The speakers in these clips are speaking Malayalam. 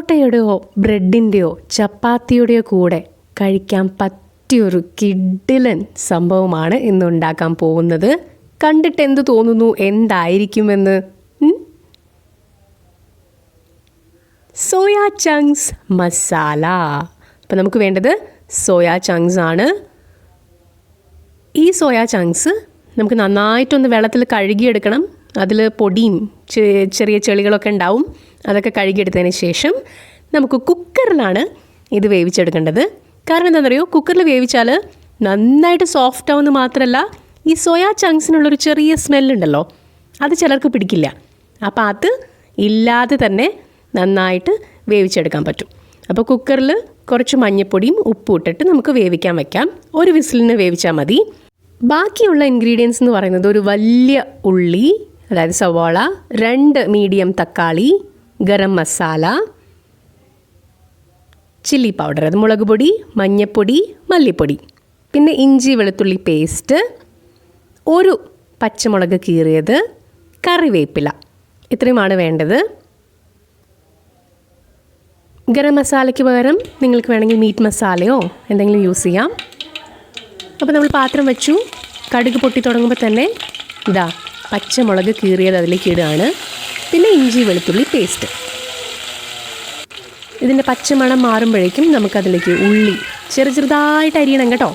പൊറോട്ടയുടെയോ ബ്രെഡിൻ്റെയോ ചപ്പാത്തിയുടെയോ കൂടെ കഴിക്കാൻ പറ്റിയൊരു കിഡിലൻ സംഭവമാണ് ഇന്ന് ഉണ്ടാക്കാൻ പോകുന്നത്. കണ്ടിട്ട് എന്ത് തോന്നുന്നു, എന്തായിരിക്കുമെന്ന്? Soya chunks masala. അപ്പം നമുക്ക് വേണ്ടത് സോയ ചങ്ക്സ് ആണ്. ഈ സോയ ചങ്ക്സ് നമുക്ക് നന്നായിട്ടൊന്ന് വെള്ളത്തിൽ കഴുകിയെടുക്കണം. അതിൽ പൊടിയും ചെറിയ ചെളികളൊക്കെ ഉണ്ടാവും. അതൊക്കെ കഴുകിയെടുത്തതിന് ശേഷം നമുക്ക് കുക്കറിലാണ് ഇത് വേവിച്ചെടുക്കേണ്ടത്. കാരണം എന്താണെന്നറിയോ, കുക്കറിൽ വേവിച്ചാൽ നന്നായിട്ട് സോഫ്റ്റ് ആവുമെന്ന് മാത്രമല്ല, ഈ സോയ ചങ്ക്സിനുള്ളൊരു ചെറിയ സ്മെല്ലുണ്ടല്ലോ, അത് ചിലർക്ക് പിടിക്കില്ല. അപ്പോൾ അത് ഇല്ലാതെ തന്നെ നന്നായിട്ട് വേവിച്ചെടുക്കാൻ പറ്റും. അപ്പോൾ കുക്കറിൽ കുറച്ച് മഞ്ഞൾപ്പൊടിയും ഉപ്പും ഇട്ടിട്ട് നമുക്ക് വേവിക്കാൻ വയ്ക്കാം. ഒരു വിസിലിന് വേവിച്ചാൽ മതി. ബാക്കിയുള്ള ഇൻഗ്രീഡിയൻസ് എന്ന് പറയുന്നത് ഒരു വലിയ ഉള്ളി, അതായത് സവാള, 2 മീഡിയം തക്കാളി, ഗരം മസാല, ചില്ലി പൗഡർ, അത് മുളക് പൊടി, മഞ്ഞൾപ്പൊടി, മല്ലിപ്പൊടി, പിന്നെ ഇഞ്ചി വെളുത്തുള്ളി പേസ്റ്റ്, ഒരു പച്ചമുളക് കീറിയത്, കറിവേപ്പില, ഇത്രയുമാണ് വേണ്ടത്. ഗരം മസാലയ്ക്ക് പകരം നിങ്ങൾക്ക് വേണമെങ്കിൽ മീറ്റ് മസാലയോ എന്തെങ്കിലും യൂസ് ചെയ്യാം. അപ്പോൾ നമ്മൾ പാത്രം വെച്ചു. കടുക് പൊട്ടി തുടങ്ങുമ്പോൾ തന്നെ ഇതാ പച്ചമുളക് കീറിയത് അതിലേക്ക് ഇടുകയാണ്. പിന്നെ ഇഞ്ചി വെളുത്തുള്ളി പേസ്റ്റ്. ഇതിൻ്റെ പച്ചമണം മാറുമ്പോഴേക്കും നമുക്കതിലേക്ക് ഉള്ളി ചെറുതായിട്ട് അരിയണം കേട്ടോ.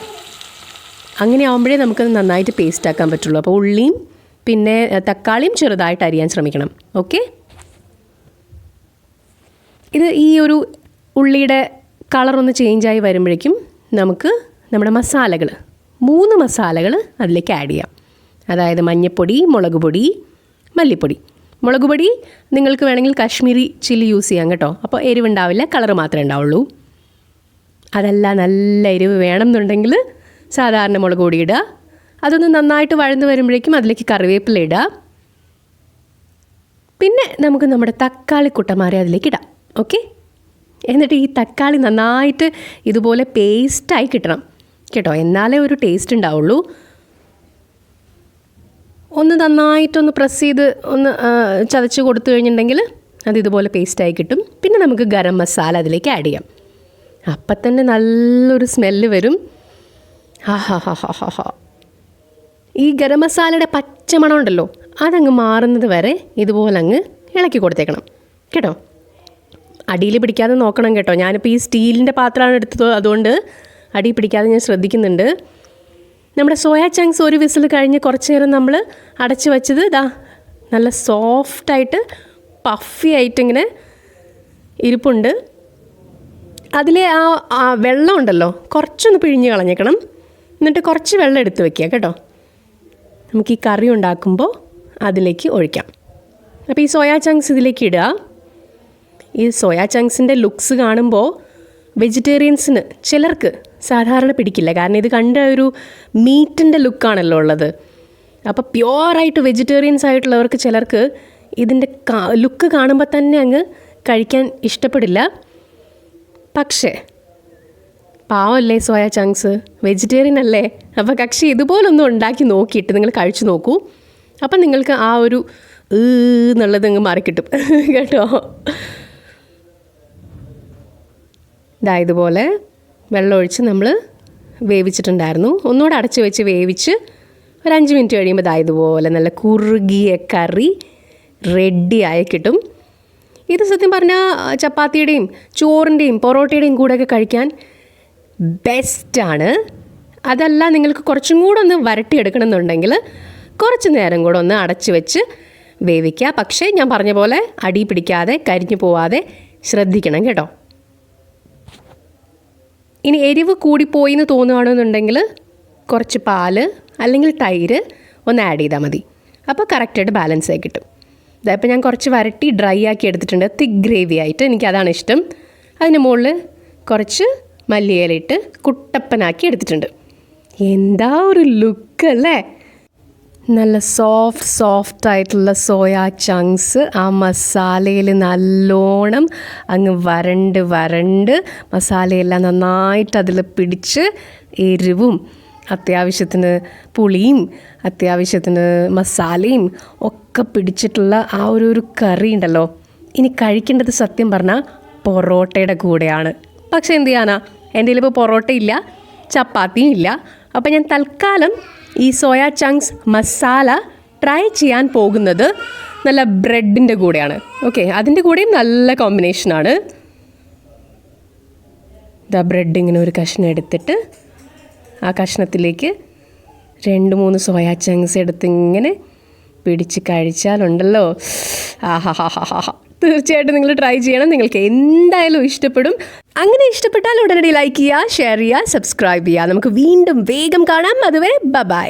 അങ്ങനെ ആകുമ്പോഴേ നമുക്കത് നന്നായിട്ട് പേസ്റ്റ് ആക്കാൻ പറ്റുള്ളൂ. അപ്പോൾ ഉള്ളിയും പിന്നെ തക്കാളിയും ചെറുതായിട്ട് അരിയാൻ ശ്രമിക്കണം. ഓക്കെ, ഇത് ഈ ഒരു ഉള്ളിയുടെ കളറൊന്ന് ചേഞ്ചായി വരുമ്പോഴേക്കും നമുക്ക് നമ്മുടെ മസാലകൾ 3 മസാലകൾ അതിലേക്ക് ആഡ് ചെയ്യാം. അതായത് മഞ്ഞൾപ്പൊടി, മുളക് പൊടി, മല്ലിപ്പൊടി. മുളക് പൊടി നിങ്ങൾക്ക് വേണമെങ്കിൽ കാശ്മീരി ചില്ലി യൂസ് ചെയ്യാം കേട്ടോ. അപ്പോൾ എരിവുണ്ടാവില്ല, കളർ മാത്രമേ ഉണ്ടാവുള്ളൂ. അതല്ല, നല്ല എരിവ് വേണം എന്നുണ്ടെങ്കിൽ സാധാരണ മുളക് പൊടി ഇടുക. അതൊന്ന് നന്നായിട്ട് വഴന്ന് വരുമ്പോഴേക്കും അതിലേക്ക് കറിവേപ്പില ഇടുക. പിന്നെ നമുക്ക് നമ്മുടെ തക്കാളി കുട്ടന്മാരെ അതിലേക്ക് ഇടാം. ഓക്കെ, എന്നിട്ട് ഈ തക്കാളി നന്നായിട്ട് ഇതുപോലെ പേസ്റ്റായി കിട്ടണം കേട്ടോ, എന്നാലേ ഒരു ടേസ്റ്റ് ഉണ്ടാവുള്ളൂ. ഒന്ന് നന്നായിട്ടൊന്ന് പ്രസ് ചെയ്ത് ഒന്ന് ചതച്ച് കൊടുത്തു കഴിഞ്ഞിട്ടുണ്ടെങ്കിൽ അത് ഇതുപോലെ പേസ്റ്റായി കിട്ടും. പിന്നെ നമുക്ക് ഗരം മസാല അതിലേക്ക് ആഡ് ചെയ്യാം. അപ്പം തന്നെ നല്ലൊരു സ്മെല്ല് വരും. ഈ ഗരം മസാലയുടെ പച്ചമണം ഉണ്ടല്ലോ, അതങ്ങ് മാറുന്നത് വരെ ഇതുപോലെ അങ്ങ് ഇളക്കി കൊടുത്തേക്കണം കേട്ടോ. അടിയിൽ പിടിക്കാതെ നോക്കണം കേട്ടോ. ഞാനിപ്പോൾ ഈ സ്റ്റീലിൻ്റെ പാത്രമാണ് എടുത്തത്, അതുകൊണ്ട് അടി പിടിക്കാതെ ഞാൻ ശ്രദ്ധിക്കുന്നുണ്ട്. നമ്മുടെ സോയ ചങ്ക്സ് ഒരു വിസിൽ കഴിഞ്ഞ് കുറച്ച് നേരം നമ്മൾ അടച്ച് വെച്ചത് ഇതാ നല്ല സോഫ്റ്റായിട്ട് പഫി ആയിട്ടിങ്ങനെ ഇരിപ്പുണ്ട്. അതിലെ ആ വെള്ളം ഉണ്ടല്ലോ കുറച്ചൊന്ന് പിഴിഞ്ഞ് കളഞ്ഞേക്കണം. എന്നിട്ട് കുറച്ച് വെള്ളം എടുത്ത് വെക്കുക കേട്ടോ. നമുക്ക് ഈ കറി ഉണ്ടാക്കുമ്പോൾ അതിലേക്ക് ഒഴിക്കാം. അപ്പോൾ ഈ സോയ ചങ്ക്സ് ഇതിലേക്ക് ഇടുക. ഈ സോയ ചങ്ക്സിൻ്റെ ലുക്സ് കാണുമ്പോൾ വെജിറ്റേറിയൻസിന് ചിലർക്ക് സാധാരണ പിടിക്കില്ല. കാരണം ഇത് കണ്ട ഒരു മീറ്റിൻ്റെ ലുക്കാണല്ലോ ഉള്ളത്. അപ്പോൾ പ്യുവറായിട്ട് വെജിറ്റേറിയൻസ് ആയിട്ടുള്ളവർക്ക് ചിലർക്ക് ഇതിൻ്റെ ലുക്ക് കാണുമ്പോൾ തന്നെ അങ്ങ് കഴിക്കാൻ ഇഷ്ടപ്പെടില്ല. പക്ഷേ പാവമല്ലേ സോയ ചങ്ക്സ്, വെജിറ്റേറിയൻ അല്ലേ. അപ്പോൾ കക്ഷി ഇതുപോലൊന്നും ഉണ്ടാക്കി നോക്കിയിട്ട് നിങ്ങൾ കഴിച്ചു നോക്കൂ. അപ്പം നിങ്ങൾക്ക് ആ ഒരു എന്നുള്ളത് അങ്ങ് മാറിക്കിട്ടും കേട്ടോ. ഇതാ ഇതുപോലെ വെള്ളമൊഴിച്ച് നമ്മൾ വേവിച്ചിട്ടുണ്ടായിരുന്നു. ഒന്നുകൂടെ അടച്ച് വെച്ച് വേവിച്ച് ഒരു 5 മിനിറ്റ് കഴിയുമ്പോൾ ഇതാ ഇതുപോലെ നല്ല കുറുകിയ കറി റെഡി ആയി കിട്ടും. ഇത് സത്യം പറഞ്ഞാൽ ചപ്പാത്തിയുടെയും ചോറിൻ്റെയും പൊറോട്ടയുടെയും കൂടെയൊക്കെ കഴിക്കാൻ ബെസ്റ്റാണ്. അതല്ല, നിങ്ങൾക്ക് കുറച്ചും കൂടെ ഒന്ന് വരട്ടിയെടുക്കണം എന്നുണ്ടെങ്കിൽ കുറച്ച് നേരം കൂടെ ഒന്ന് അടച്ച് വെച്ച് വേവിക്കുക. പക്ഷേ ഞാൻ പറഞ്ഞ പോലെ അടി പിടിക്കാതെ കരിഞ്ഞു പോവാതെ ശ്രദ്ധിക്കണം കേട്ടോ. ഇനി എരിവ് കൂടിപ്പോയി എന്ന് തോന്നുകയാണെന്നുണ്ടെങ്കിൽ കുറച്ച് പാല് അല്ലെങ്കിൽ തൈര് ഒന്ന് ആഡ് ചെയ്താൽ മതി. അപ്പോൾ കറക്റ്റായിട്ട് ബാലൻസ് ആയി കിട്ടും. ഇതായപ്പോൾ ഞാൻ കുറച്ച് വരട്ടി ഡ്രൈ ആക്കി എടുത്തിട്ടുണ്ട്, തിക്ക് ഗ്രേവി ആയിട്ട്. എനിക്കതാണ് ഇഷ്ടം. അതിന് മുകളിൽ കുറച്ച് മല്ലിയിലയിട്ട് കുട്ടപ്പനാക്കി എടുത്തിട്ടുണ്ട്. എന്താ ഒരു ലുക്ക് അല്ലേ. നല്ല സോഫ്റ്റ് ആയിട്ടുള്ള സോയ ചങ്ക്സ് ആ മസാലയിൽ നല്ലോണം അങ്ങ് വരണ്ട് മസാലയെല്ലാം നന്നായിട്ട് അതിൽ പിടിച്ച് എരിവും അത്യാവശ്യത്തിന് പുളിയും അത്യാവശ്യത്തിന് മസാലയും ഒക്കെ പിടിച്ചിട്ടുള്ള ആ ഒരു കറി ഉണ്ടല്ലോ. ഇനി കഴിക്കേണ്ടത് സത്യം പറഞ്ഞാൽ പൊറോട്ടയുടെ കൂടെയാണ്. പക്ഷേ എന്ത് ചെയ്യാനാ, എൻ്റെ കയ്യിലിപ്പോൾ പൊറോട്ട ഇല്ല, ചപ്പാത്തിയും ഇല്ല. അപ്പോൾ ഞാൻ തൽക്കാലം ഈ സോയ ചങ്ക്സ് മസാല ട്രൈ ചെയ്യാൻ പോകുന്നത് നല്ല ബ്രെഡിൻ്റെ കൂടെയാണ്. ഓക്കെ, അതിൻ്റെ കൂടെയും നല്ല കോമ്പിനേഷനാണ്. ഇതാ ബ്രെഡ് ഇങ്ങനെ ഒരു കഷ്ണം എടുത്തിട്ട് ആ കഷ്ണത്തിലേക്ക് 2-3 സോയ ചങ്ക്സ് എടുത്ത് ഇങ്ങനെ പിടിച്ച് കഴിച്ചാലുണ്ടല്ലോ, തീർച്ചയായിട്ടും നിങ്ങൾ ട്രൈ ചെയ്യണം. നിങ്ങൾക്ക് എന്തായാലും ഇഷ്ടപ്പെടും. അങ്ങനെ ഇഷ്ടപ്പെട്ടാൽ ഉടനടി ലൈക്ക് ചെയ്യുക, ഷെയർ ചെയ്യുക, സബ്സ്ക്രൈബ് ചെയ്യുക. നമുക്ക് വീണ്ടും വേഗം കാണാം. അതുവരെ ബൈ.